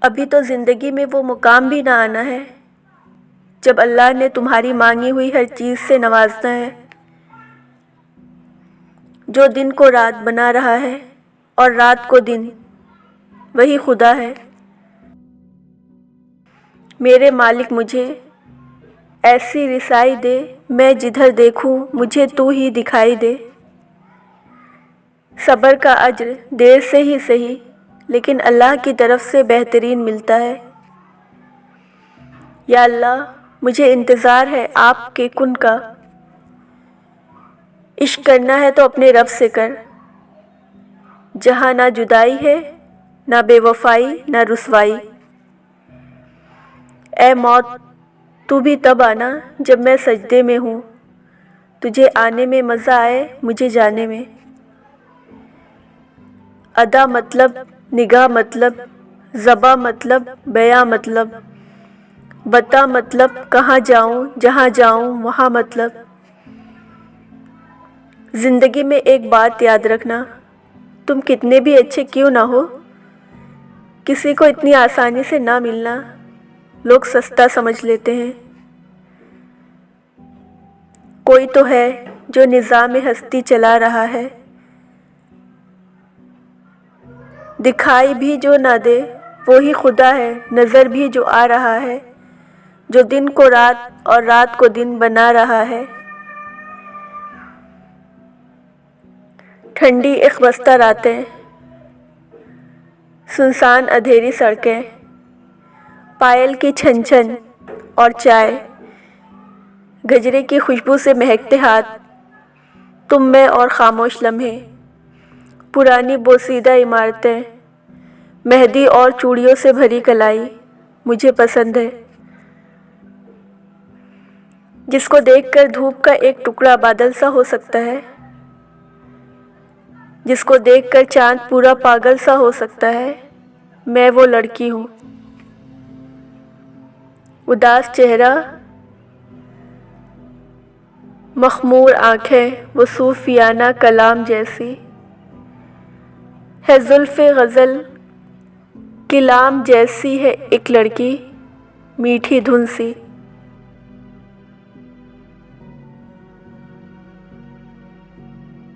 ابھی تو زندگی میں وہ مقام بھی نہ آنا ہے جب اللہ نے تمہاری مانگی ہوئی ہر چیز سے نوازنا ہے۔ جو دن کو رات بنا رہا ہے اور رات کو دن، وہی خدا ہے۔ میرے مالک مجھے ایسی رسائی دے، میں جدھر دیکھوں مجھے تو ہی دکھائی دے۔ صبر کا اجر دیر سے ہی صحیح، لیکن اللہ کی طرف سے بہترین ملتا ہے۔ یا اللہ، مجھے انتظار ہے آپ کے کن کا۔ عشق کرنا ہے تو اپنے رب سے کر، جہاں نہ جدائی ہے، نہ بے وفائی، نہ رسوائی۔ اے موت، تو بھی تب آنا جب میں سجدے میں ہوں، تجھے آنے میں مزہ آئے مجھے جانے میں۔ ادا مطلب، نگاہ مطلب، زباں مطلب، بیاں مطلب، بتا مطلب، کہاں جاؤں جہاں جاؤں وہاں مطلب۔ زندگی میں ایک بات یاد رکھنا، تم کتنے بھی اچھے کیوں نہ ہو، کسی کو اتنی آسانی سے نہ ملنا لوگ سستا سمجھ لیتے ہیں۔ کوئی تو ہے جو نظام ہستی چلا رہا ہے، دکھائی بھی جو نہ دے وہی خدا ہے، نظر بھی جو آ رہا ہے، جو دن کو رات اور رات کو دن بنا رہا ہے۔ ٹھنڈی اخبستہ راتیں، سنسان اندھیری سڑکیں، پائل کی چھن چھن اور چائے، گجرے کی خوشبو سے مہکتے ہاتھ، تم میں اور خاموش لمحے، پرانی بوسیدہ عمارتیں، مہندی اور چوڑیوں سے بھری کلائی مجھے پسند ہے، جس کو دیکھ کر دھوپ کا ایک ٹکڑا بادل سا ہو سکتا ہے، جس کو دیکھ کر چاند پورا پاگل سا ہو سکتا ہے، میں وہ لڑکی ہوں۔ اداس چہرہ، مخمور آنکھیں، وہ صوفیانہ کلام جیسی ہے، زلف غزل کلام جیسی ہے ایک لڑکی، میٹھی دھن سی۔